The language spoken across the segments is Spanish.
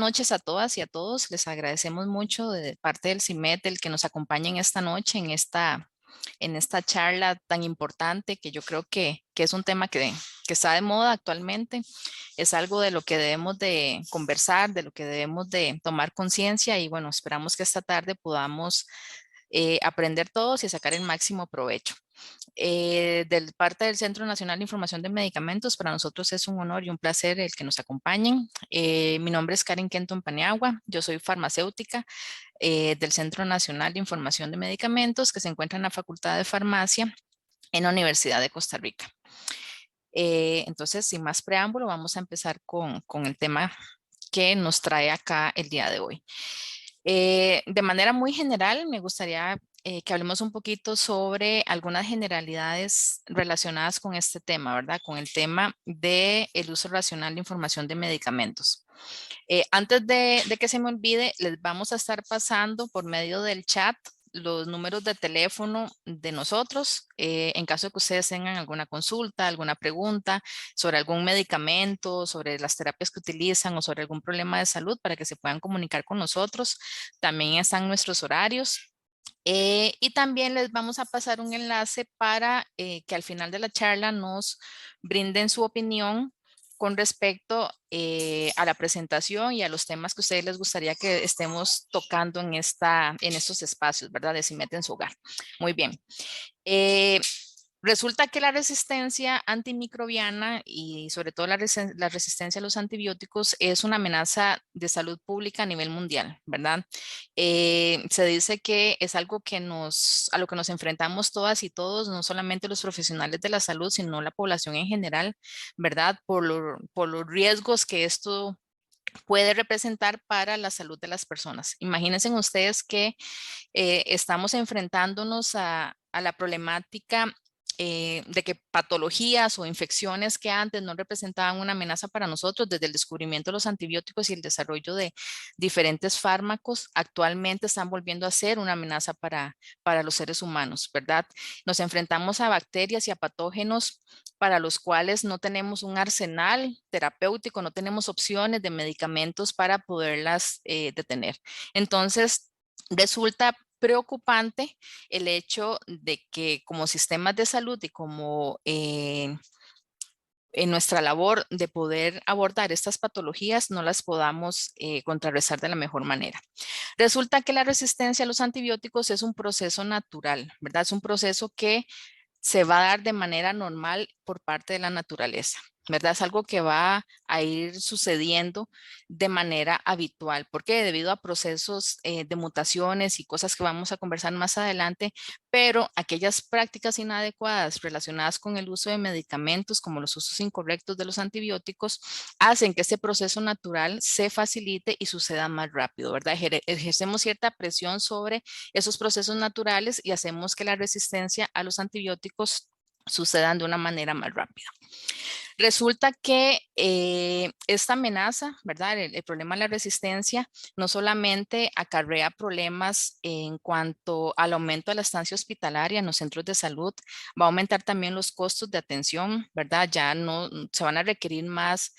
noches a todas y a todos. Les agradecemos mucho de parte del CIMET el que nos acompañen esta noche en esta charla tan importante que yo creo que es un tema que está de moda actualmente. Es algo de lo que debemos de conversar, de lo que debemos de tomar conciencia y bueno, esperamos que esta tarde podamos aprender todos y sacar el máximo provecho. De parte del Centro Nacional de Información de Medicamentos, para nosotros es un honor y un placer el que nos acompañen. Mi nombre es Karen Kenton Paniagua, yo soy farmacéutica del Centro Nacional de Información de Medicamentos que se encuentra en la Facultad de Farmacia en la Universidad de Costa Rica. Entonces, sin más preámbulo, vamos a empezar con el tema que nos trae acá el día de hoy. De manera muy general, me gustaría que hablemos un poquito sobre algunas generalidades relacionadas con este tema, ¿verdad? Con el tema del uso racional de información de medicamentos. Antes de que se me olvide, les vamos a estar pasando por medio del chat los números de teléfono de nosotros, en caso de que ustedes tengan alguna consulta, alguna pregunta sobre algún medicamento, sobre las terapias que utilizan o sobre algún problema de salud para que se puedan comunicar con nosotros. También están nuestros horarios. Y también les vamos a pasar un enlace para que al final de la charla nos brinden su opinión con respecto a la presentación y a los temas que a ustedes les gustaría que estemos tocando en estos espacios, ¿verdad? De CIMET en su hogar. Muy bien. Eh, Resulta que la resistencia antimicrobiana y sobre todo la resistencia a los antibióticos es una amenaza de salud pública a nivel mundial, ¿verdad? Se dice que es algo a lo que nos enfrentamos todas y todos, no solamente los profesionales de la salud, sino la población en general, ¿verdad? Por los riesgos que esto puede representar para la salud de las personas. Imagínense ustedes que estamos enfrentándonos a la problemática de que patologías o infecciones que antes no representaban una amenaza para nosotros, desde el descubrimiento de los antibióticos y el desarrollo de diferentes fármacos, actualmente están volviendo a ser una amenaza para los seres humanos, ¿verdad? Nos enfrentamos a bacterias y a patógenos para los cuales no tenemos un arsenal terapéutico, no tenemos opciones de medicamentos para poderlas detener. Entonces, resulta preocupante el hecho de que como sistemas de salud y como en nuestra labor de poder abordar estas patologías no las podamos contrarrestar de la mejor manera. Resulta que la resistencia a los antibióticos es un proceso natural, ¿verdad? Es un proceso que se va a dar de manera normal por parte de la naturaleza, ¿verdad? Es algo que va a ir sucediendo de manera habitual, porque debido a procesos de mutaciones y cosas que vamos a conversar más adelante, pero aquellas prácticas inadecuadas relacionadas con el uso de medicamentos, como los usos incorrectos de los antibióticos, hacen que ese proceso natural se facilite y suceda más rápido, ¿verdad? Ejercemos cierta presión sobre esos procesos naturales y hacemos que la resistencia a los antibióticos sucedan de una manera más rápida. Resulta que esta amenaza, ¿verdad? El problema de la resistencia no solamente acarrea problemas en cuanto al aumento de la estancia hospitalaria en los centros de salud, va a aumentar también los costos de atención, ¿verdad? Ya no se van a requerir más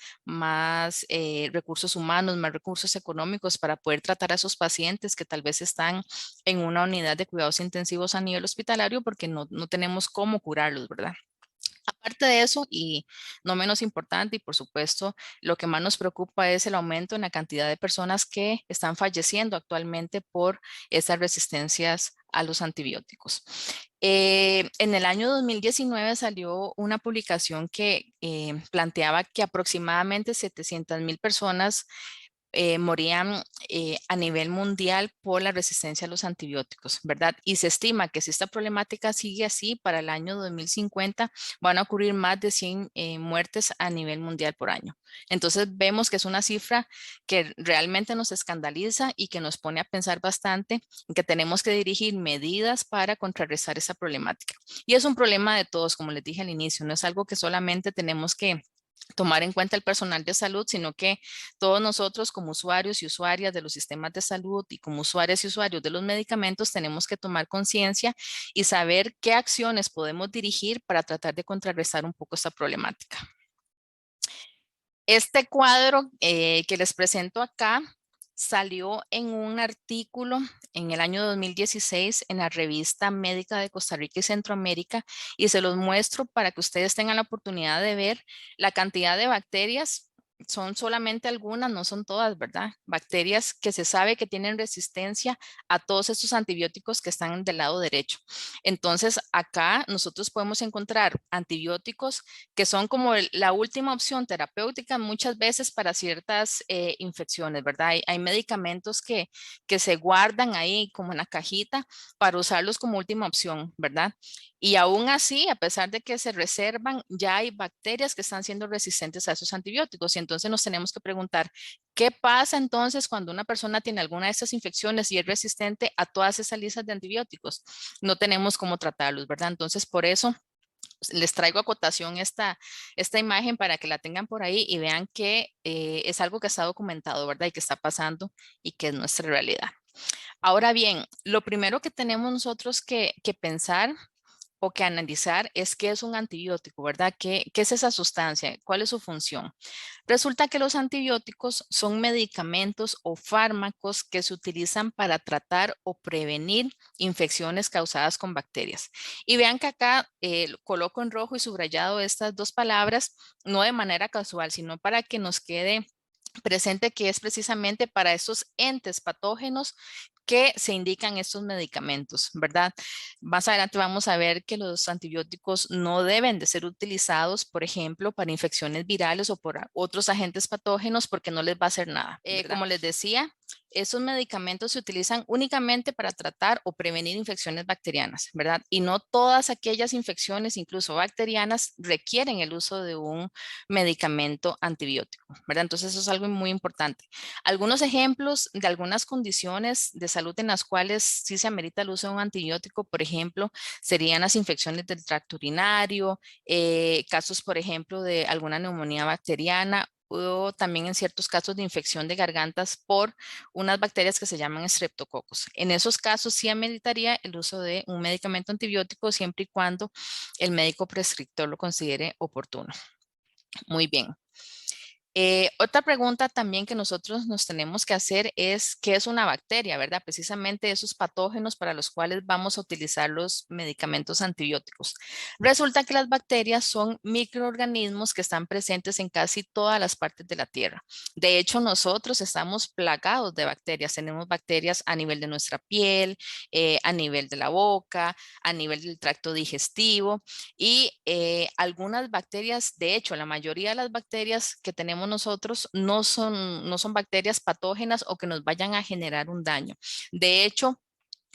recursos humanos, más recursos económicos para poder tratar a esos pacientes que tal vez están en una unidad de cuidados intensivos a nivel hospitalario porque no tenemos cómo curarlos, ¿verdad? Aparte de eso, y no menos importante, y por supuesto, lo que más nos preocupa es el aumento en la cantidad de personas que están falleciendo actualmente por esas resistencias a los antibióticos. En el año 2019 salió una publicación que planteaba que aproximadamente 700,000 personas morían a nivel mundial por la resistencia a los antibióticos, ¿verdad? Y se estima que si esta problemática sigue así, para el año 2050 van a ocurrir más de 100 muertes a nivel mundial por año. Entonces vemos que es una cifra que realmente nos escandaliza y que nos pone a pensar bastante en que tenemos que dirigir medidas para contrarrestar esa problemática. Y es un problema de todos, como les dije al inicio, no es algo que solamente tenemos que tomar en cuenta el personal de salud, sino que todos nosotros como usuarios y usuarias de los sistemas de salud y como usuarias y usuarios de los medicamentos tenemos que tomar conciencia y saber qué acciones podemos dirigir para tratar de contrarrestar un poco esta problemática. Este cuadro que les presento acá salió en un artículo en el año 2016 en la revista Médica de Costa Rica y Centroamérica y se los muestro para que ustedes tengan la oportunidad de ver la cantidad de bacterias. Son solamente algunas, no son todas, ¿verdad? Bacterias que se sabe que tienen resistencia a todos estos antibióticos que están del lado derecho. Entonces, acá nosotros podemos encontrar antibióticos que son como la última opción terapéutica muchas veces para ciertas infecciones, ¿verdad? Hay medicamentos que se guardan ahí como en la cajita para usarlos como última opción, ¿verdad? Y aún así, a pesar de que se reservan, ya hay bacterias que están siendo resistentes a esos antibióticos. Y entonces nos tenemos que preguntar, ¿qué pasa entonces cuando una persona tiene alguna de estas infecciones y es resistente a todas esas listas de antibióticos? No tenemos cómo tratarlos, ¿verdad? Entonces, por eso les traigo a cotación esta imagen para que la tengan por ahí y vean que es algo que está documentado, ¿verdad? Y que está pasando y que es nuestra realidad. Ahora bien, lo primero que tenemos nosotros que pensar o que analizar es qué es un antibiótico, ¿verdad? ¿Qué es esa sustancia? ¿Cuál es su función? Resulta que los antibióticos son medicamentos o fármacos que se utilizan para tratar o prevenir infecciones causadas con bacterias. Y vean que acá coloco en rojo y subrayado estas dos palabras, no de manera casual, sino para que nos quede presente que es precisamente para esos entes patógenos que se indican estos medicamentos, ¿verdad? Más adelante vamos a ver que los antibióticos no deben de ser utilizados, por ejemplo, para infecciones virales o por otros agentes patógenos porque no les va a hacer nada, ¿verdad? Como les decía, esos medicamentos se utilizan únicamente para tratar o prevenir infecciones bacterianas, ¿verdad? Y no todas aquellas infecciones, incluso bacterianas, requieren el uso de un medicamento antibiótico, ¿verdad? Entonces eso es algo muy importante. Algunos ejemplos de algunas condiciones de salud en las cuales sí se amerita el uso de un antibiótico, por ejemplo, serían las infecciones del tracto urinario, casos, por ejemplo, de alguna neumonía bacteriana o también en ciertos casos de infección de gargantas por unas bacterias que se llaman estreptococos. En esos casos sí ameritaría el uso de un medicamento antibiótico siempre y cuando el médico prescriptor lo considere oportuno. Muy bien. Otra pregunta también que nosotros nos tenemos que hacer es qué es una bacteria, ¿verdad? Precisamente esos patógenos para los cuales vamos a utilizar los medicamentos antibióticos. Resulta que las bacterias son microorganismos que están presentes en casi todas las partes de la Tierra. De hecho, nosotros estamos plagados de bacterias. Tenemos bacterias a nivel de nuestra piel, a nivel de la boca, a nivel del tracto digestivo y algunas bacterias, de hecho, la mayoría de las bacterias que tenemos nosotros no son bacterias patógenas o que nos vayan a generar un daño. De hecho,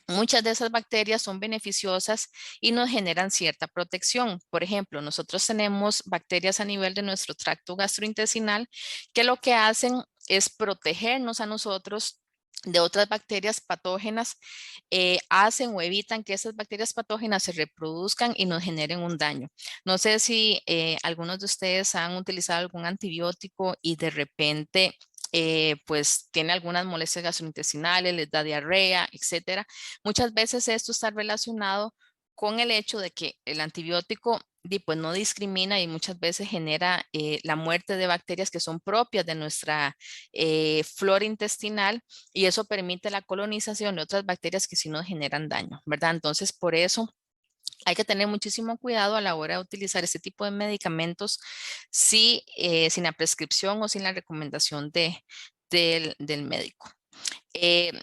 muchas de esas bacterias son beneficiosas y nos generan cierta protección. Por ejemplo, nosotros tenemos bacterias a nivel de nuestro tracto gastrointestinal que lo que hacen es protegernos a nosotros de otras bacterias patógenas, hacen o evitan que esas bacterias patógenas se reproduzcan y nos generen un daño. No sé si algunos de ustedes han utilizado algún antibiótico y de repente pues tiene algunas molestias gastrointestinales, les da diarrea, etcétera. Muchas veces esto está relacionado con el hecho de que el antibiótico pues no discrimina y muchas veces genera la muerte de bacterias que son propias de nuestra flora intestinal y eso permite la colonización de otras bacterias que sí nos generan daño, ¿verdad? Entonces, por eso hay que tener muchísimo cuidado a la hora de utilizar este tipo de medicamentos sin la prescripción o sin la recomendación del médico. Eh,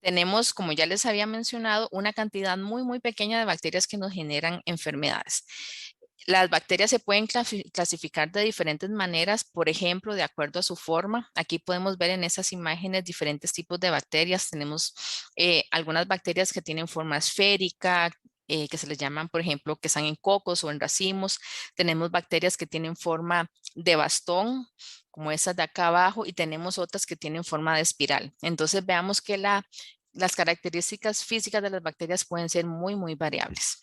tenemos, como ya les había mencionado, una cantidad muy, muy pequeña de bacterias que nos generan enfermedades. Las bacterias se pueden clasificar de diferentes maneras, por ejemplo, de acuerdo a su forma. Aquí podemos ver en esas imágenes diferentes tipos de bacterias. Tenemos algunas bacterias que tienen forma esférica, que se les llaman, por ejemplo, que están en cocos o en racimos. Tenemos bacterias que tienen forma de bastón, como esas de acá abajo, y tenemos otras que tienen forma de espiral. Entonces veamos que las características físicas de las bacterias pueden ser muy, muy variables.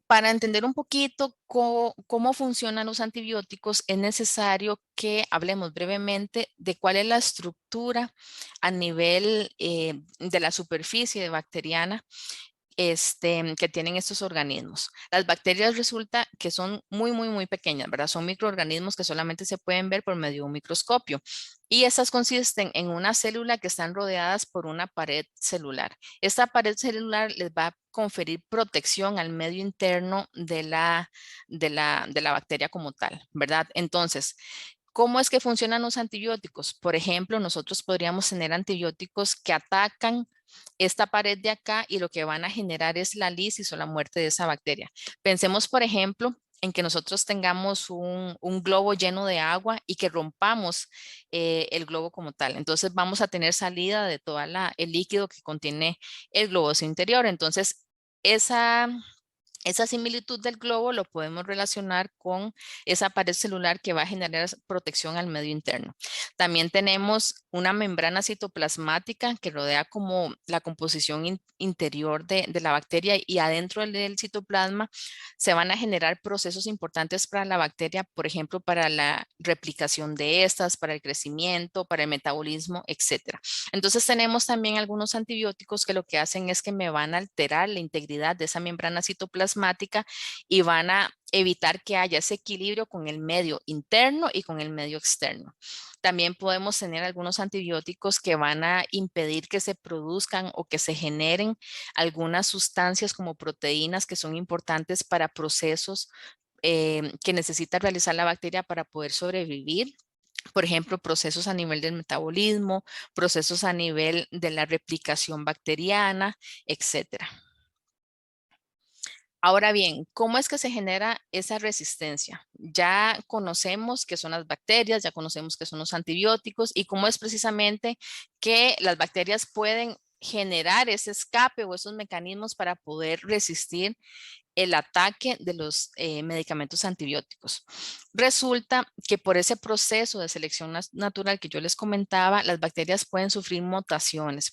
Para entender un poquito cómo funcionan los antibióticos, es necesario que hablemos brevemente de cuál es la estructura a nivel de la superficie bacteriana que tienen estos organismos. Las bacterias resulta que son muy pequeñas, ¿verdad? Son microorganismos que solamente se pueden ver por medio de un microscopio. Y estas consisten en una célula que están rodeadas por una pared celular. Esta pared celular les va a conferir protección al medio interno de la bacteria como tal, ¿verdad? Entonces, ¿cómo es que funcionan los antibióticos? Por ejemplo, nosotros podríamos tener antibióticos que atacan esta pared de acá y lo que van a generar es la lisis o la muerte de esa bacteria. Pensemos, por ejemplo, en que nosotros tengamos un globo lleno de agua y que rompamos el globo como tal. Entonces vamos a tener salida de todo el líquido que contiene el globo interior. Entonces, esa esa similitud del globo lo podemos relacionar con esa pared celular que va a generar protección al medio interno. También tenemos una membrana citoplasmática que rodea como la composición interior de la bacteria y adentro del citoplasma se van a generar procesos importantes para la bacteria, por ejemplo, para la replicación de estas, para el crecimiento, para el metabolismo, etcétera. Entonces tenemos también algunos antibióticos que lo que hacen es que me van a alterar la integridad de esa membrana citoplasmática y van a evitar que haya ese equilibrio con el medio interno y con el medio externo. También podemos tener algunos antibióticos que van a impedir que se produzcan o que se generen algunas sustancias como proteínas que son importantes para procesos que necesita realizar la bacteria para poder sobrevivir. Por ejemplo, procesos a nivel del metabolismo, procesos a nivel de la replicación bacteriana, etcétera. Ahora bien, ¿cómo es que se genera esa resistencia? Ya conocemos qué son las bacterias, ya conocemos qué son los antibióticos y cómo es precisamente que las bacterias pueden generar ese escape o esos mecanismos para poder resistir el ataque de los medicamentos antibióticos. Resulta que por ese proceso de selección natural que yo les comentaba, las bacterias pueden sufrir mutaciones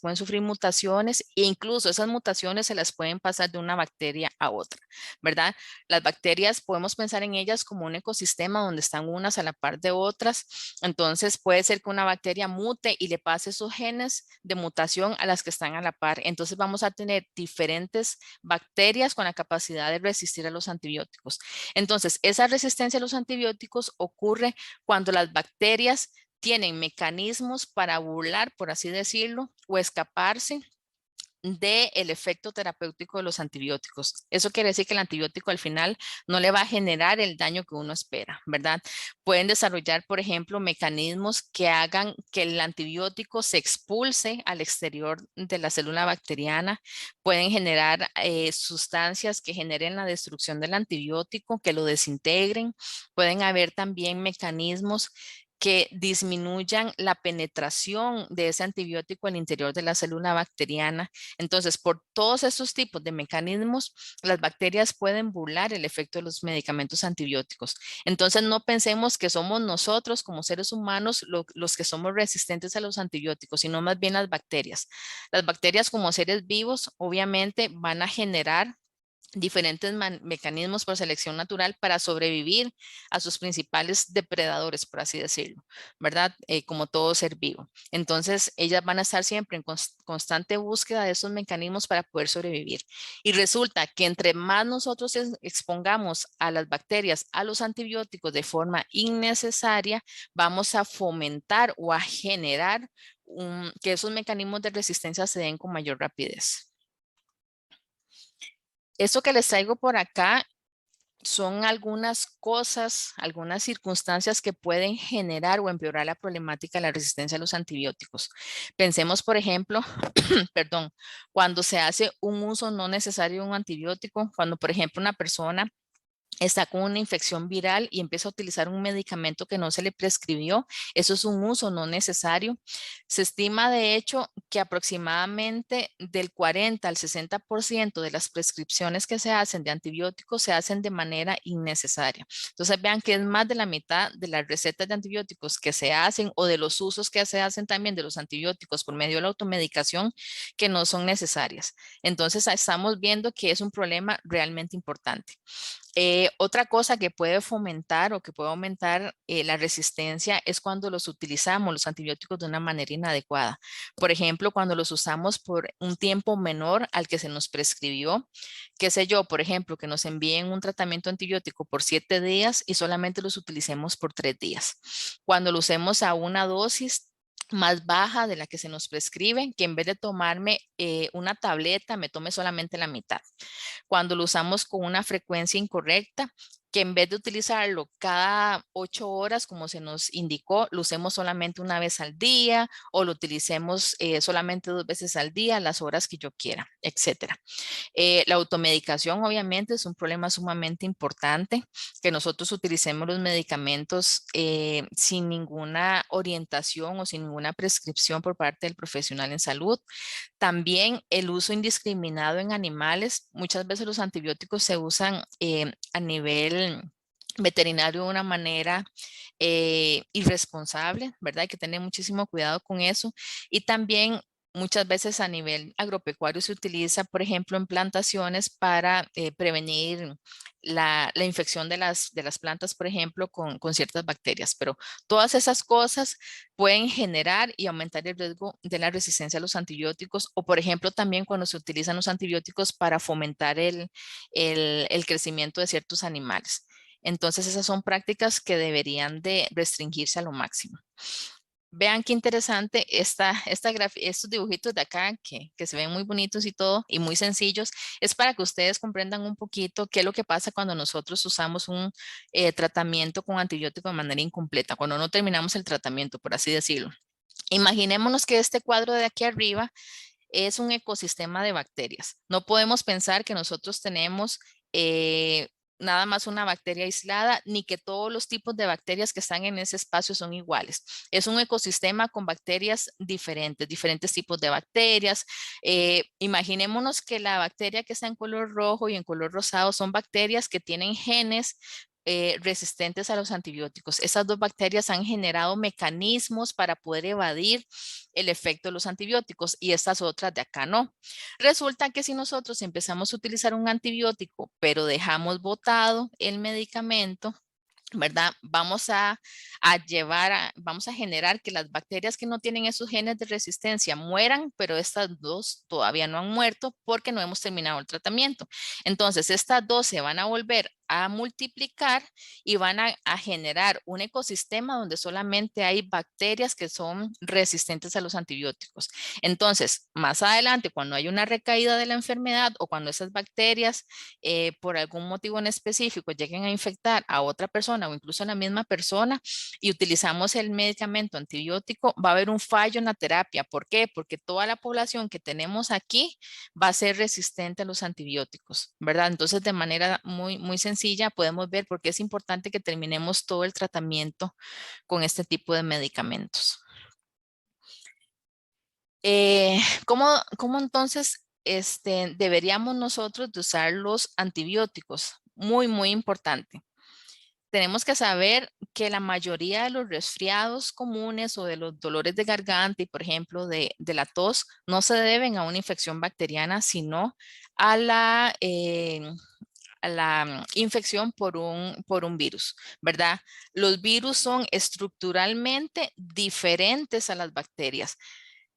e incluso esas mutaciones se las pueden pasar de una bacteria a otra, ¿verdad? Las bacterias podemos pensar en ellas como un ecosistema donde están unas a la par de otras, entonces puede ser que una bacteria mute y le pase esos genes de mutación a las que están a la par, entonces vamos a tener diferentes bacterias con la capacidad de resistir a los antibióticos. Entonces, esa resistencia a los antibióticos ocurre cuando las bacterias tienen mecanismos para burlar, por así decirlo, o escaparse del efecto terapéutico de los antibióticos. Eso quiere decir que el antibiótico al final no le va a generar el daño que uno espera, ¿verdad? Pueden desarrollar, por ejemplo, mecanismos que hagan que el antibiótico se expulse al exterior de la célula bacteriana. Pueden generar sustancias que generen la destrucción del antibiótico, que lo desintegren. Pueden haber también mecanismos que disminuyan la penetración de ese antibiótico al interior de la célula bacteriana. Entonces, por todos estos tipos de mecanismos, las bacterias pueden burlar el efecto de los medicamentos antibióticos. Entonces, no pensemos que somos nosotros como seres humanos los que somos resistentes a los antibióticos, sino más bien las bacterias. Las bacterias como seres vivos, obviamente, van a generar diferentes mecanismos por selección natural para sobrevivir a sus principales depredadores, por así decirlo, ¿verdad? Como todo ser vivo. Entonces, ellas van a estar siempre en constante búsqueda de esos mecanismos para poder sobrevivir. Y resulta que entre más nosotros expongamos a las bacterias a los antibióticos de forma innecesaria, vamos a fomentar o a generar que esos mecanismos de resistencia se den con mayor rapidez. Esto que les traigo por acá son algunas cosas, algunas circunstancias que pueden generar o empeorar la problemática de la resistencia a los antibióticos. Pensemos, por ejemplo, perdón, cuando se hace un uso no necesario de un antibiótico, cuando, por ejemplo, una persona está con una infección viral y empieza a utilizar un medicamento que no se le prescribió, eso es un uso no necesario. Se estima, de hecho, que aproximadamente del 40 al 60% de las prescripciones que se hacen de antibióticos se hacen de manera innecesaria. Entonces, vean que es más de la mitad de las recetas de antibióticos que se hacen o de los usos que se hacen también de los antibióticos por medio de la automedicación que no son necesarias. Entonces, estamos viendo que es un problema realmente importante. Otra cosa que puede fomentar o que puede aumentar la resistencia es cuando los utilizamos, los antibióticos, de una manera inadecuada. Por ejemplo, ejemplo, cuando los usamos por un tiempo menor al que se nos prescribió, qué sé yo, por ejemplo, que nos envíen un tratamiento antibiótico por 7 días y solamente los utilicemos por 3 días. Cuando lo usemos a una dosis más baja de la que se nos prescribe, que en vez de tomarme una tableta, me tome solamente la mitad. Cuando lo usamos con una frecuencia incorrecta, que en vez de utilizarlo cada 8 horas, como se nos indicó, lo usemos solamente una vez al día o lo utilicemos solamente 2 veces al día, las horas que yo quiera, etcétera. La automedicación obviamente es un problema sumamente importante, que nosotros utilicemos los medicamentos sin ninguna orientación o sin ninguna prescripción por parte del profesional en salud. También el uso indiscriminado en animales. Muchas veces los antibióticos se usan a nivel veterinario de una manera irresponsable, ¿verdad? Hay que tener muchísimo cuidado con eso. Y también muchas veces a nivel agropecuario se utiliza, por ejemplo, en plantaciones para prevenir la infección de las plantas, por ejemplo, con ciertas bacterias. Pero todas esas cosas pueden generar y aumentar el riesgo de la resistencia a los antibióticos o, por ejemplo, también cuando se utilizan los antibióticos para fomentar el crecimiento de ciertos animales. Entonces, esas son prácticas que deberían de restringirse a lo máximo. Vean qué interesante estos dibujitos de acá que se ven muy bonitos y todo y muy sencillos. Es para que ustedes comprendan un poquito qué es lo que pasa cuando nosotros usamos un tratamiento con antibiótico de manera incompleta, cuando no terminamos el tratamiento, por así decirlo. Imaginémonos que este cuadro de aquí arriba es un ecosistema de bacterias. No podemos pensar que nosotros tenemos nada más una bacteria aislada, ni que todos los tipos de bacterias que están en ese espacio son iguales. Es un ecosistema con bacterias diferentes, diferentes tipos de bacterias. Imaginémonos que la bacteria que está en color rojo y en color rosado son bacterias que tienen genes resistentes a los antibióticos. Esas dos bacterias han generado mecanismos para poder evadir el efecto de los antibióticos y estas otras de acá no. Resulta que si nosotros empezamos a utilizar un antibiótico, pero dejamos botado el medicamento, ¿verdad? Vamos a generar que las bacterias que no tienen esos genes de resistencia mueran, pero estas dos todavía no han muerto porque no hemos terminado el tratamiento. Entonces, estas dos se van a volver a multiplicar y van a generar un ecosistema donde solamente hay bacterias que son resistentes a los antibióticos. Entonces, más adelante, cuando hay una recaída de la enfermedad o cuando esas bacterias por algún motivo en específico lleguen a infectar a otra persona o incluso a la misma persona y utilizamos el medicamento antibiótico, va a haber un fallo en la terapia. ¿Por qué? Porque toda la población que tenemos aquí va a ser resistente a los antibióticos, ¿verdad? Entonces, de manera muy, muy sencilla, podemos ver por qué es importante que terminemos todo el tratamiento con este tipo de medicamentos. ¿Cómo entonces deberíamos nosotros de usar los antibióticos? Muy, muy importante. Tenemos que saber que la mayoría de los resfriados comunes o de los dolores de garganta y, por ejemplo, de la tos, no se deben a una infección bacteriana, sino a la infección por un virus, ¿verdad? Los virus son estructuralmente diferentes a las bacterias.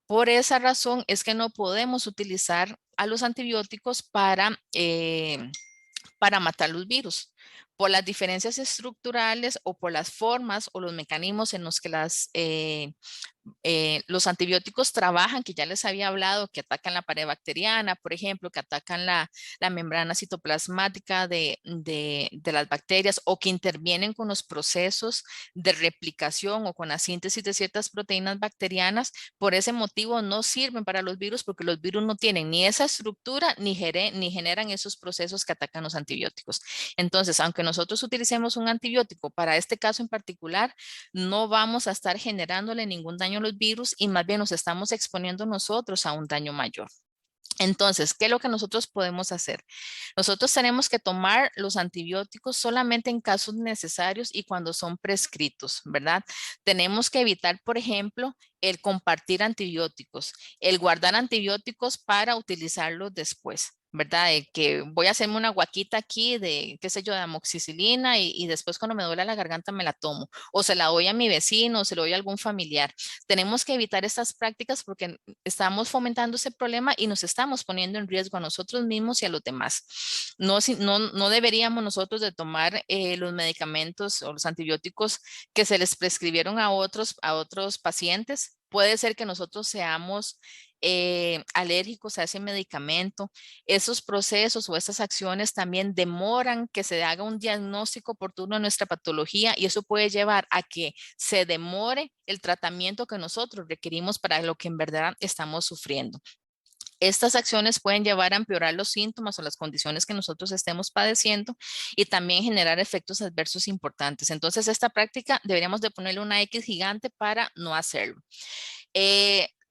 Por esa razón es que no podemos utilizar a los antibióticos para matar los virus. Por las diferencias estructurales o por las formas o los mecanismos en los que los antibióticos trabajan, que ya les había hablado, que atacan la pared bacteriana, por ejemplo, que atacan la membrana citoplasmática de las bacterias o que intervienen con los procesos de replicación o con la síntesis de ciertas proteínas bacterianas. Por ese motivo no sirven para los virus porque los virus no tienen ni esa estructura ni generan esos procesos que atacan los antibióticos. Entonces, aunque nosotros utilicemos un antibiótico para este caso en particular, no vamos a estar generándole ningún daño a los virus y más bien nos estamos exponiendo nosotros a un daño mayor. Entonces, ¿qué es lo que nosotros podemos hacer? Nosotros tenemos que tomar los antibióticos solamente en casos necesarios y cuando son prescritos, ¿verdad? Tenemos que evitar, por ejemplo, el compartir antibióticos, el guardar antibióticos para utilizarlos después. ¿verdad? De que voy a hacerme una guaquita aquí de, qué sé yo, de amoxicilina y después cuando me duele la garganta me la tomo o se la doy a mi vecino o se lo doy a algún familiar. Tenemos que evitar estas prácticas porque estamos fomentando ese problema y nos estamos poniendo en riesgo a nosotros mismos y a los demás. No, no deberíamos nosotros de tomar los medicamentos o los antibióticos que se les prescribieron a otros pacientes. Puede ser que nosotros seamos alérgicos a ese medicamento. Esos procesos o esas acciones también demoran que se haga un diagnóstico oportuno de nuestra patología y eso puede llevar a que se demore el tratamiento que nosotros requerimos para lo que en verdad estamos sufriendo. Estas acciones pueden llevar a empeorar los síntomas o las condiciones que nosotros estemos padeciendo y también generar efectos adversos importantes. Entonces, esta práctica deberíamos de ponerle una X gigante para no hacerlo.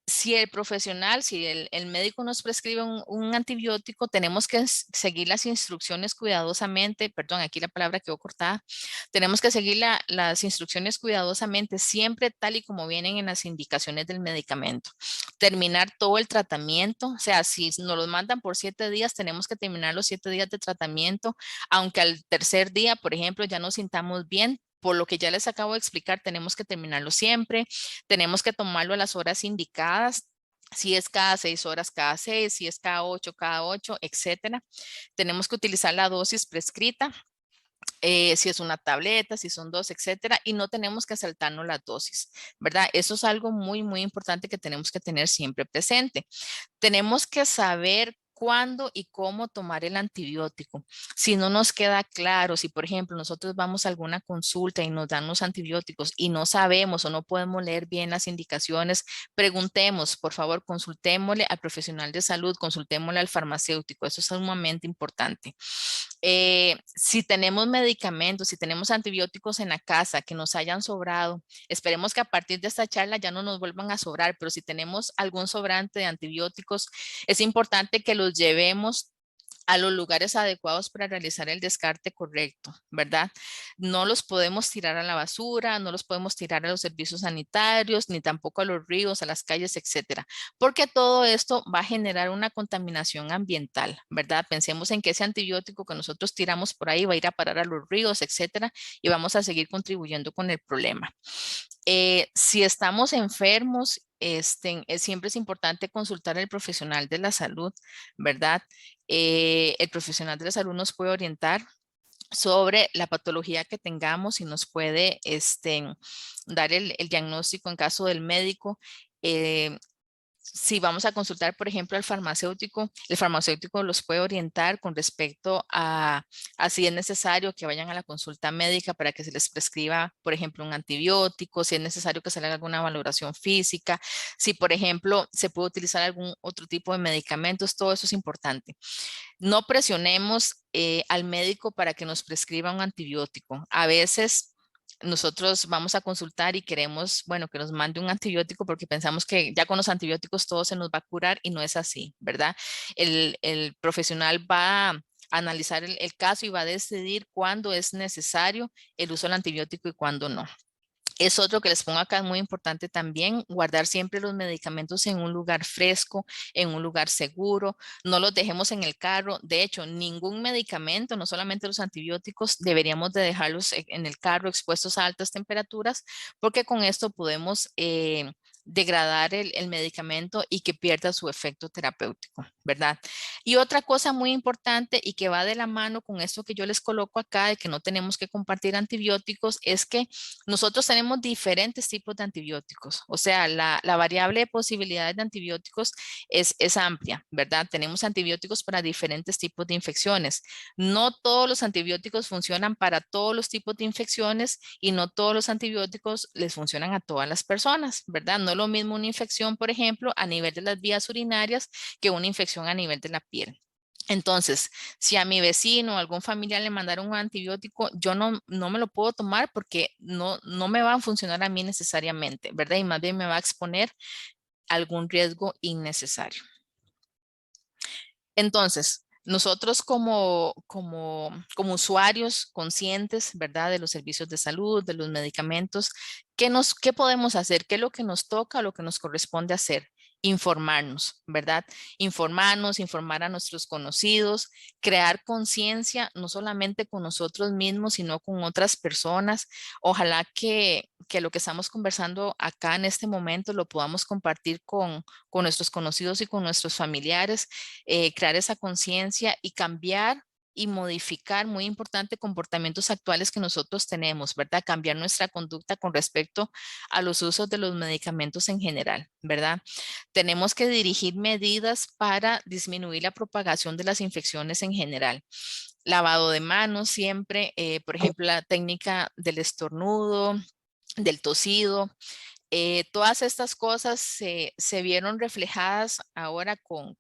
Si el profesional, si el médico nos prescribe un antibiótico, tenemos que seguir las instrucciones cuidadosamente, perdón, aquí la palabra quedó cortada, tenemos que seguir las instrucciones cuidadosamente, siempre tal y como vienen en las indicaciones del medicamento. Terminar todo el tratamiento, o sea, si nos los mandan por 7 días, tenemos que terminar los 7 días de tratamiento, aunque al tercer día, por ejemplo, ya nos sintamos bien. Por lo que ya les acabo de explicar, tenemos que terminarlo siempre. Tenemos que tomarlo a las horas indicadas, si es cada 6 horas, cada 6, si es cada 8, etcétera. Tenemos que utilizar la dosis prescrita, si es una tableta, si son dos, etcétera, y no tenemos que saltarnos la dosis, ¿verdad? Eso es algo muy, muy importante que tenemos que tener siempre presente. Tenemos que saber cuándo y cómo tomar el antibiótico. Si no nos queda claro, si por ejemplo nosotros vamos a alguna consulta y nos dan los antibióticos y no sabemos o no podemos leer bien las indicaciones, preguntemos, por favor, consultémosle al profesional de salud, consultémosle al farmacéutico. Eso es sumamente importante. Si tenemos medicamentos, si tenemos antibióticos en la casa que nos hayan sobrado, esperemos que a partir de esta charla ya no nos vuelvan a sobrar, pero si tenemos algún sobrante de antibióticos, es importante que los llevemos a los lugares adecuados para realizar el descarte correcto, ¿verdad? No los podemos tirar a la basura, no los podemos tirar a los servicios sanitarios, ni tampoco a los ríos, a las calles, etcétera, porque todo esto va a generar una contaminación ambiental, ¿verdad? Pensemos en que ese antibiótico que nosotros tiramos por ahí va a ir a parar a los ríos, etcétera, y vamos a seguir contribuyendo con el problema. Si estamos enfermos, siempre es importante consultar al profesional de la salud, ¿verdad? El profesional de la salud nos puede orientar sobre la patología que tengamos y nos puede dar el diagnóstico en caso del médico. eh, si vamos a consultar, por ejemplo, al farmacéutico, el farmacéutico los puede orientar con respecto a si es necesario que vayan a la consulta médica para que se les prescriba, por ejemplo, un antibiótico, si es necesario que se le haga alguna valoración física, si, por ejemplo, se puede utilizar algún otro tipo de medicamentos, todo eso es importante. No presionemos al médico para que nos prescriba un antibiótico. A veces nosotros vamos a consultar y queremos, bueno, que nos mande un antibiótico porque pensamos que ya con los antibióticos todo se nos va a curar y no es así, ¿verdad? El profesional va a analizar el caso y va a decidir cuándo es necesario el uso del antibiótico y cuándo no. Es otro que les pongo acá muy importante también, guardar siempre los medicamentos en un lugar fresco, en un lugar seguro, no los dejemos en el carro. De hecho, ningún medicamento, no solamente los antibióticos, deberíamos de dejarlos en el carro expuestos a altas temperaturas, porque con esto podemos degradar el medicamento y que pierda su efecto terapéutico, ¿verdad? Y otra cosa muy importante y que va de la mano con esto que yo les coloco acá, de que no tenemos que compartir antibióticos, es que nosotros tenemos diferentes tipos de antibióticos, o sea, la variable de posibilidades de antibióticos es amplia, ¿verdad? Tenemos antibióticos para diferentes tipos de infecciones. No todos los antibióticos funcionan para todos los tipos de infecciones y no todos los antibióticos les funcionan a todas las personas, ¿verdad? No es lo mismo una infección, por ejemplo, a nivel de las vías urinarias que una infección a nivel de la piel. Entonces, si a mi vecino o algún familiar le mandaron un antibiótico, yo no me lo puedo tomar porque no me va a funcionar a mí necesariamente, ¿verdad? Y más bien me va a exponer a algún riesgo innecesario. Entonces, nosotros como usuarios conscientes, ¿verdad? De los servicios de salud, de los medicamentos, ¿qué podemos hacer? ¿Qué es lo que nos toca o lo que nos corresponde hacer? informarnos, ¿verdad? Informarnos, informar a nuestros conocidos, crear conciencia, no solamente con nosotros mismos, sino con otras personas. Ojalá que lo que estamos conversando acá en este momento lo podamos compartir con nuestros conocidos y con nuestros familiares, crear esa conciencia y cambiar y modificar, muy importante, comportamientos actuales que nosotros tenemos, ¿verdad? Cambiar nuestra conducta con respecto a los usos de los medicamentos en general, ¿verdad? Tenemos que dirigir medidas para disminuir la propagación de las infecciones en general. Lavado de manos siempre, por ejemplo, la técnica del estornudo, del tosido, todas estas cosas se vieron reflejadas ahora con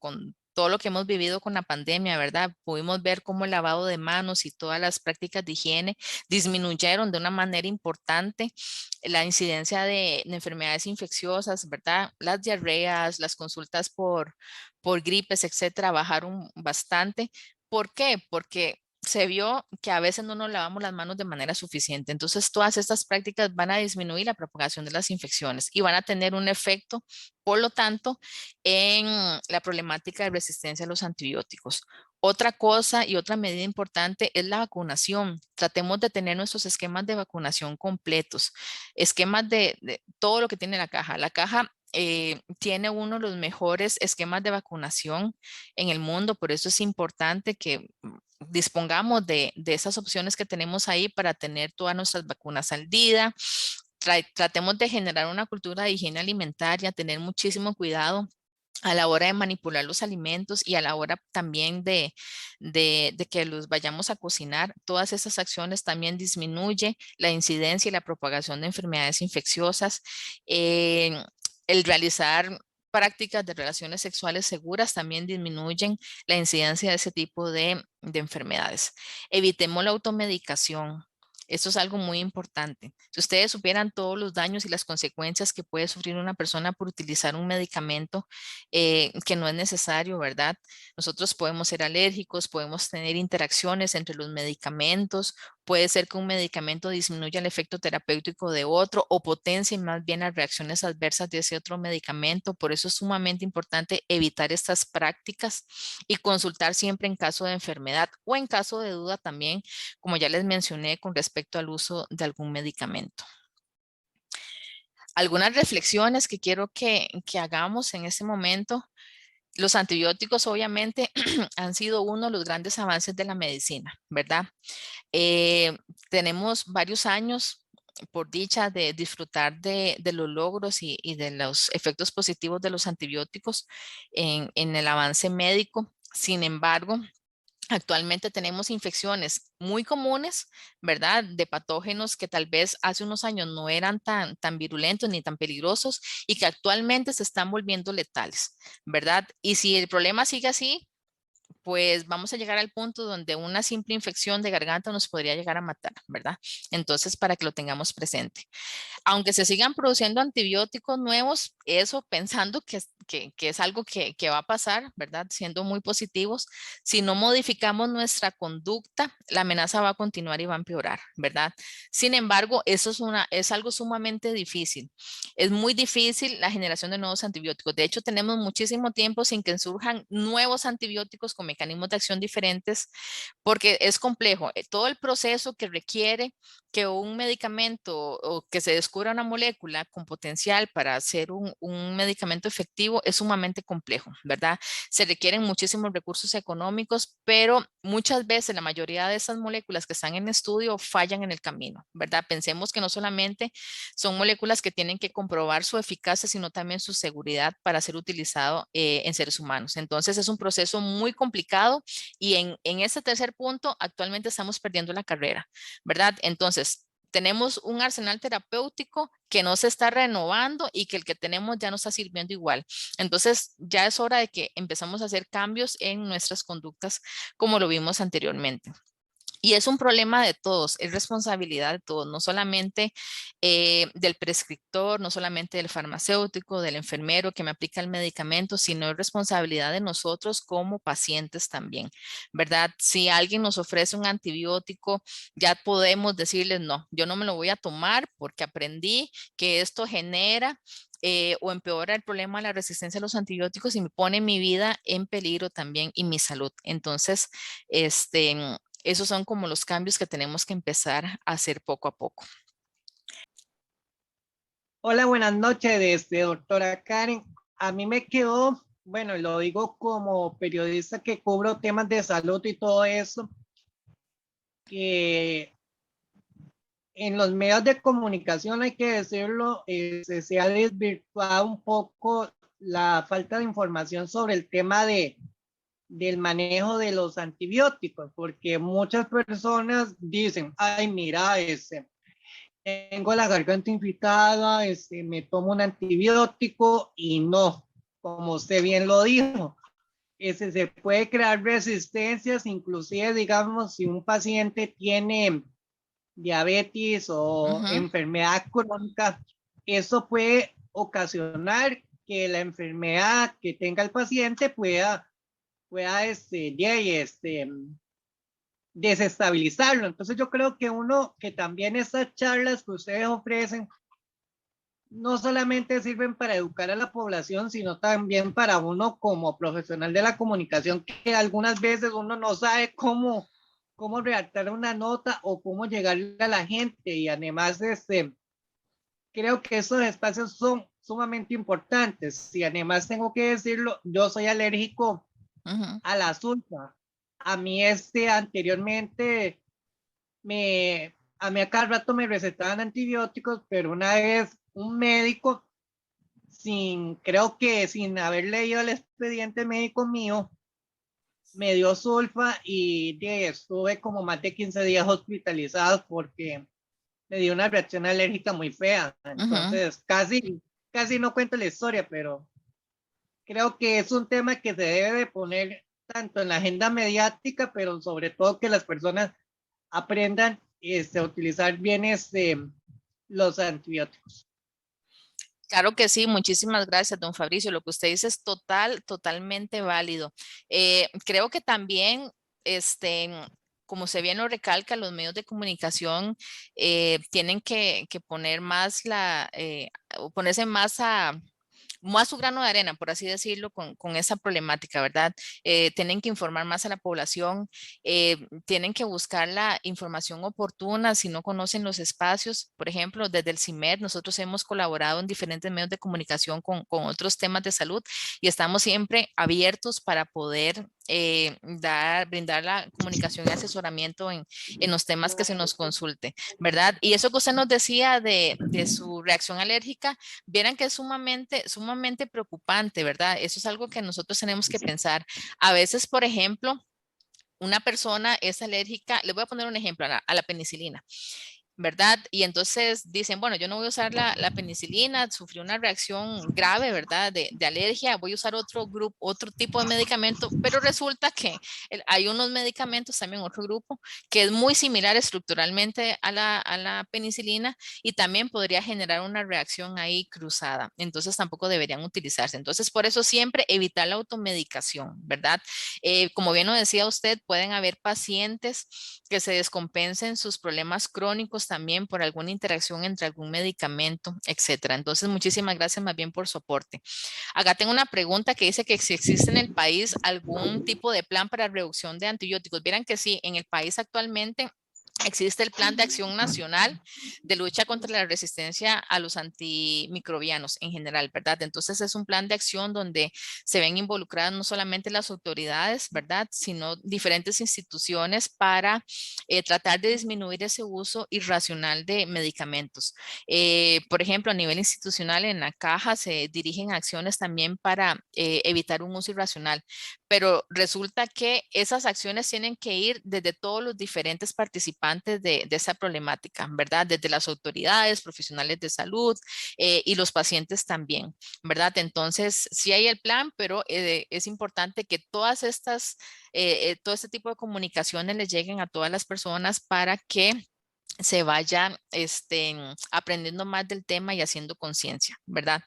todo lo que hemos vivido con la pandemia, ¿verdad? Pudimos ver cómo el lavado de manos y todas las prácticas de higiene disminuyeron de una manera importante la incidencia de enfermedades infecciosas, ¿verdad? Las diarreas, las consultas por gripes, etcétera, bajaron bastante. ¿Por qué? Porque se vio que a veces no nos lavamos las manos de manera suficiente. Entonces, todas estas prácticas van a disminuir la propagación de las infecciones y van a tener un efecto, por lo tanto, en la problemática de resistencia a los antibióticos. Otra cosa y otra medida importante es la vacunación. Tratemos de tener nuestros esquemas de vacunación completos, esquemas de todo lo que tiene la caja. La caja tiene uno de los mejores esquemas de vacunación en el mundo, por eso es importante que dispongamos de esas opciones que tenemos ahí para tener todas nuestras vacunas al día. Tratemos de generar una cultura de higiene alimentaria, tener muchísimo cuidado a la hora de manipular los alimentos y a la hora también de que los vayamos a cocinar. Todas esas acciones también disminuye la incidencia y la propagación de enfermedades infecciosas. Eh, el realizar prácticas de relaciones sexuales seguras también disminuyen la incidencia de ese tipo de enfermedades. Evitemos la automedicación. Esto es algo muy importante. Si ustedes supieran todos los daños y las consecuencias que puede sufrir una persona por utilizar un medicamento que no es necesario, ¿verdad? Nosotros podemos ser alérgicos, podemos tener interacciones entre los medicamentos, puede ser que un medicamento disminuya el efecto terapéutico de otro o potencie más bien las reacciones adversas de ese otro medicamento. Por eso es sumamente importante evitar estas prácticas y consultar siempre en caso de enfermedad o en caso de duda también, como ya les mencioné, con respecto al uso de algún medicamento. Algunas reflexiones que quiero que hagamos en este momento. Los antibióticos obviamente han sido uno de los grandes avances de la medicina, ¿verdad? Eh, tenemos varios años, por dicha, de disfrutar de los logros y de los efectos positivos de los antibióticos en el avance médico. Sin embargo, actualmente tenemos infecciones muy comunes, ¿verdad? De patógenos que tal vez hace unos años no eran tan virulentos ni tan peligrosos y que actualmente se están volviendo letales, ¿verdad? Y si el problema sigue así, pues vamos a llegar al punto donde una simple infección de garganta nos podría llegar a matar, ¿verdad? Entonces, para que lo tengamos presente, aunque se sigan produciendo antibióticos nuevos, eso pensando que es algo que va a pasar, ¿verdad? Siendo muy positivos, si no modificamos nuestra conducta, la amenaza va a continuar y va a empeorar, ¿verdad? Sin embargo, eso es algo sumamente difícil. Es muy difícil la generación de nuevos antibióticos. De hecho, tenemos muchísimo tiempo sin que surjan nuevos antibióticos con mecanismos de acción diferentes, porque es complejo. Todo el proceso que requiere que un medicamento o que se descubra una molécula con potencial para hacer un medicamento efectivo es sumamente complejo, ¿verdad? Se requieren muchísimos recursos económicos, pero muchas veces la mayoría de esas moléculas que están en estudio fallan en el camino, ¿verdad? Pensemos que no solamente son moléculas que tienen que comprobar su eficacia, sino también su seguridad para ser utilizado en seres humanos. Entonces es un proceso muy complicado y en este tercer punto actualmente estamos perdiendo la carrera, ¿verdad? Entonces, tenemos un arsenal terapéutico que no se está renovando y que el que tenemos ya no está sirviendo igual. Entonces, ya es hora de que empezamos a hacer cambios en nuestras conductas como lo vimos anteriormente. Y es un problema de todos, es responsabilidad de todos, no solamente del prescriptor, no solamente del farmacéutico, del enfermero que me aplica el medicamento, sino es responsabilidad de nosotros como pacientes también, ¿verdad? Si alguien nos ofrece un antibiótico, ya podemos decirles, no, yo no me lo voy a tomar porque aprendí que esto genera o empeora el problema de la resistencia a los antibióticos y me pone mi vida en peligro también y mi salud. Entonces, este, esos son como los cambios que tenemos que empezar a hacer poco a poco. Hola, buenas noches, doctora Karen. A mí me quedó, bueno, lo digo como periodista que cubro temas de salud y todo eso, que en los medios de comunicación, hay que decirlo, se ha desvirtuado un poco la falta de información sobre el tema del manejo de los antibióticos, porque muchas personas dicen, ay, mira, tengo la garganta infectada, me tomo un antibiótico y no, como usted bien lo dijo, se puede crear resistencias, inclusive, digamos, si un paciente tiene diabetes o Ujú. enfermedad crónica, eso puede ocasionar que la enfermedad que tenga el paciente pueda desestabilizarlo. Entonces yo creo que que también esas charlas que ustedes ofrecen no solamente sirven para educar a la población, sino también para uno como profesional de la comunicación, que algunas veces uno no sabe cómo redactar una nota o cómo llegarle a la gente. Y además, creo que esos espacios son sumamente importantes. Y además tengo que decirlo, yo soy alérgico Ujú. a la sulfa. A mí anteriormente a mí a cada rato me recetaban antibióticos, pero una vez un médico, creo que sin haber leído el expediente médico mío, me dio sulfa y estuve como más de 15 días hospitalizado porque me dio una reacción alérgica muy fea. Ujú. Entonces, casi no cuento la historia, pero creo que es un tema que se debe de poner tanto en la agenda mediática, pero sobre todo que las personas aprendan a utilizar bien los antibióticos. Claro que sí, muchísimas gracias, don Fabricio. Lo que usted dice es totalmente válido. Creo que también, como se bien lo recalca, los medios de comunicación tienen que poner más o ponerse más su grano de arena, por así decirlo, con esa problemática, ¿verdad? Tienen que informar más a la población, tienen que buscar la información oportuna si no conocen los espacios. Por ejemplo, desde el CIMED, nosotros hemos colaborado en diferentes medios de comunicación con otros temas de salud y estamos siempre abiertos para poder brindar la comunicación y asesoramiento en los temas que se nos consulte, ¿verdad? Y eso que usted nos decía de su reacción alérgica, vieran que es sumamente preocupante, ¿verdad? Eso es algo que nosotros tenemos que pensar. A veces, por ejemplo, una persona es alérgica, le voy a poner un ejemplo a la penicilina. ¿Verdad? Y entonces dicen, bueno, yo no voy a usar la penicilina, sufrí una reacción grave, ¿verdad? De alergia, voy a usar otro grupo, otro tipo de medicamento, pero resulta que hay unos medicamentos, también otro grupo, que es muy similar estructuralmente a la penicilina y también podría generar una reacción ahí cruzada. Entonces tampoco deberían utilizarse. Entonces, por eso siempre evitar la automedicación, ¿verdad? Como bien lo decía usted, pueden haber pacientes que se descompensen sus problemas crónicos también por alguna interacción entre algún medicamento, etcétera. Entonces, muchísimas gracias más bien por su aporte. Acá tengo una pregunta que dice que si existe en el país algún tipo de plan para reducción de antibióticos. Vieran que sí, en el país actualmente existe el Plan de Acción Nacional de lucha contra la resistencia a los antimicrobianos en general, ¿verdad? Entonces es un plan de acción donde se ven involucradas no solamente las autoridades, ¿verdad? Sino diferentes instituciones para tratar de disminuir ese uso irracional de medicamentos. Por ejemplo, a nivel institucional en la caja se dirigen acciones también para evitar un uso irracional, pero resulta que esas acciones tienen que ir desde todos los diferentes participantes importante de esa problemática, ¿verdad? Desde las autoridades, profesionales de salud y los pacientes también, ¿verdad? Entonces, sí hay el plan, pero es importante que todas estas, todo este tipo de comunicaciones les lleguen a todas las personas para que se vaya aprendiendo más del tema y haciendo conciencia, ¿verdad?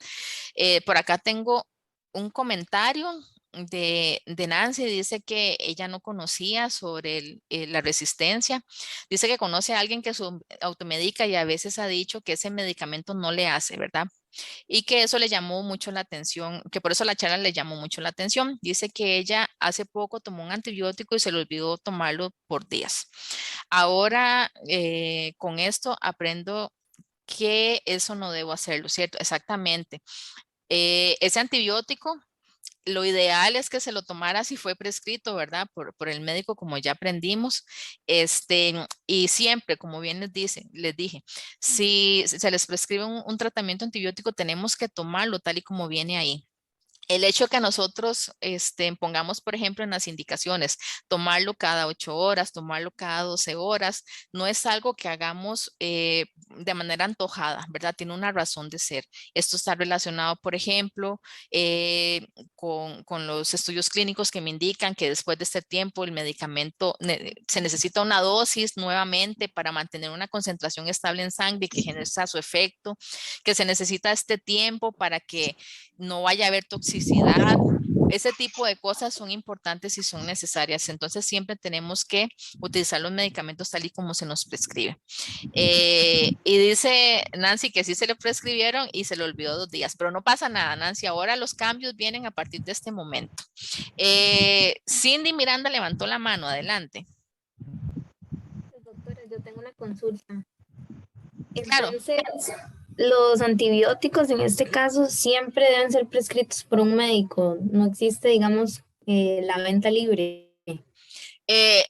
Por acá tengo un comentario de Nancy, dice que ella no conocía sobre la resistencia, dice que conoce a alguien que se automedica y a veces ha dicho que ese medicamento no le hace, ¿verdad? Y que eso le llamó mucho la atención, que por eso la charla le llamó mucho la atención. Dice que ella hace poco tomó un antibiótico y se le olvidó tomarlo por días. Ahora con esto aprendo que eso no debo hacerlo, ¿cierto? Exactamente. Ese antibiótico, lo ideal es que se lo tomara si fue prescrito, ¿verdad? Por el médico, como ya aprendimos. Y siempre, como bien les dije, si se les prescribe un tratamiento antibiótico, tenemos que tomarlo tal y como viene ahí. El hecho que nosotros pongamos, por ejemplo, en las indicaciones, tomarlo cada 8 horas, tomarlo cada 12 horas, no es algo que hagamos de manera antojada, ¿verdad? Tiene una razón de ser. Esto está relacionado, por ejemplo, con los estudios clínicos que me indican que después de este tiempo el medicamento se necesita una dosis nuevamente para mantener una concentración estable en sangre y que genere su efecto, que se necesita este tiempo para que no vaya a haber toxicidad. Ese tipo de cosas son importantes y son necesarias. Entonces siempre tenemos que utilizar los medicamentos tal y como se nos prescribe. Y dice Nancy que sí se le prescribieron y se le olvidó 2 días, pero no pasa nada, Nancy. Ahora los cambios vienen a partir de este momento. Cindy Miranda levantó la mano. Adelante. Doctora, yo tengo una consulta. Claro. Entonces, los antibióticos en este caso siempre deben ser prescritos por un médico. No existe, digamos, la venta libre.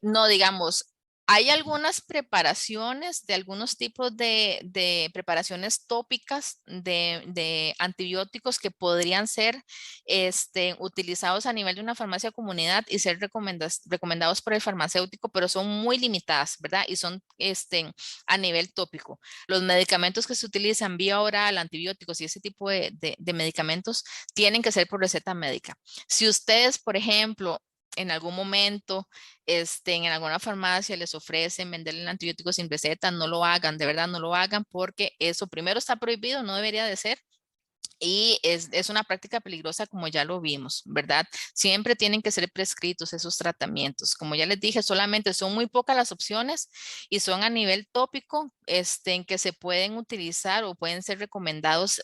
No, digamos, hay algunas preparaciones de algunos tipos de preparaciones tópicas de antibióticos que podrían ser utilizados a nivel de una farmacia comunidad y ser recomendados por el farmacéutico, pero son muy limitadas, ¿verdad? Y son a nivel tópico. Los medicamentos que se utilizan vía oral, antibióticos y ese tipo de medicamentos tienen que ser por receta médica. Si ustedes, por ejemplo, en algún momento en alguna farmacia les ofrecen venderle el antibiótico sin receta, no lo hagan, de verdad no lo hagan porque eso primero está prohibido, no debería de ser. Y es una práctica peligrosa como ya lo vimos, ¿verdad? Siempre tienen que ser prescritos esos tratamientos. Como ya les dije, solamente son muy pocas las opciones y son a nivel tópico en que se pueden utilizar o pueden ser recomendados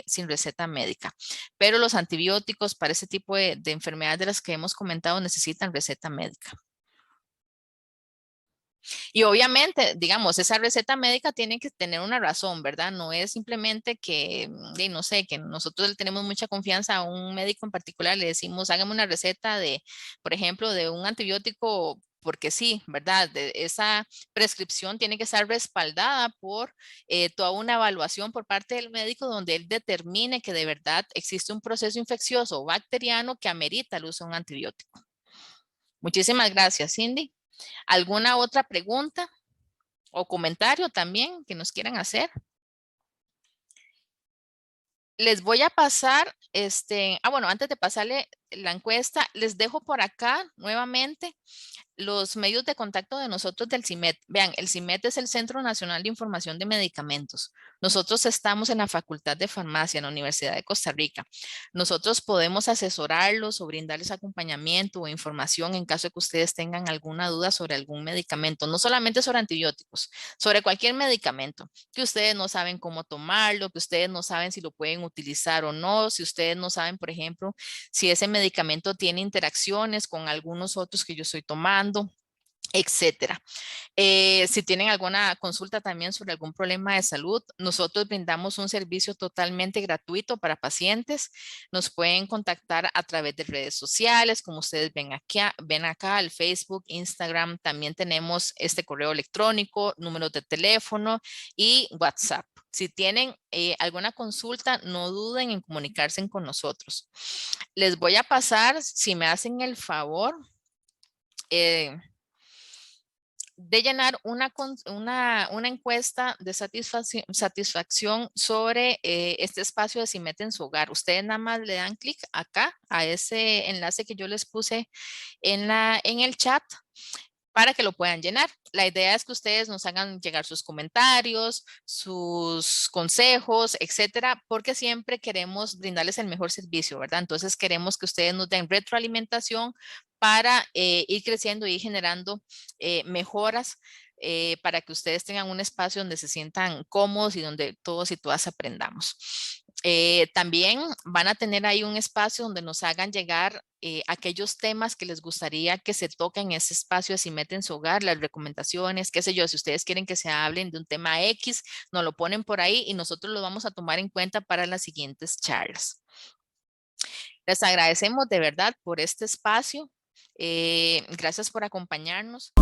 sin receta médica. Pero los antibióticos para ese tipo de enfermedades de las que hemos comentado necesitan receta médica. Y obviamente, digamos, esa receta médica tiene que tener una razón, ¿verdad? No es simplemente que, no sé, que nosotros le tenemos mucha confianza a un médico en particular, le decimos, hágame una receta de, por ejemplo, de un antibiótico porque sí, ¿verdad? Esa prescripción tiene que estar respaldada por toda una evaluación por parte del médico donde él determine que de verdad existe un proceso infeccioso o bacteriano que amerita el uso de un antibiótico. Muchísimas gracias, Cindy. ¿Alguna otra pregunta o comentario también que nos quieran hacer? Les voy a pasar, bueno, antes de pasarle la encuesta, les dejo por acá nuevamente los medios de contacto de nosotros del CIMED. Vean, el CIMED es el Centro Nacional de Información de Medicamentos. Nosotros estamos en la Facultad de Farmacia en la Universidad de Costa Rica. Nosotros podemos asesorarlos o brindarles acompañamiento o información en caso de que ustedes tengan alguna duda sobre algún medicamento, no solamente sobre antibióticos, sobre cualquier medicamento, que ustedes no saben cómo tomarlo, que ustedes no saben si lo pueden utilizar o no, si ustedes no saben, por ejemplo, si ese medicamento tiene interacciones con algunos otros que yo estoy tomando, etcétera. Si tienen alguna consulta también sobre algún problema de salud, nosotros brindamos un servicio totalmente gratuito para pacientes. Nos pueden contactar a través de redes sociales, como ustedes ven acá, el Facebook, Instagram. También tenemos este correo electrónico, números de teléfono y WhatsApp. Si tienen alguna consulta, no duden en comunicarse con nosotros. Les voy a pasar, si me hacen el favor, de llenar una encuesta de satisfacción sobre este espacio de CIMET en su hogar. Ustedes nada más le dan clic acá a ese enlace que yo les puse en el chat para que lo puedan llenar. La idea es que ustedes nos hagan llegar sus comentarios, sus consejos, etcétera, porque siempre queremos brindarles el mejor servicio, ¿verdad? Entonces queremos que ustedes nos den retroalimentación para ir creciendo y ir generando mejoras para que ustedes tengan un espacio donde se sientan cómodos y donde todos y todas aprendamos. También van a tener ahí un espacio donde nos hagan llegar aquellos temas que les gustaría que se toquen en ese espacio, así meten su hogar, las recomendaciones, qué sé yo, si ustedes quieren que se hablen de un tema X, nos lo ponen por ahí y nosotros lo vamos a tomar en cuenta para las siguientes charlas. Les agradecemos de verdad por este espacio. Gracias por acompañarnos.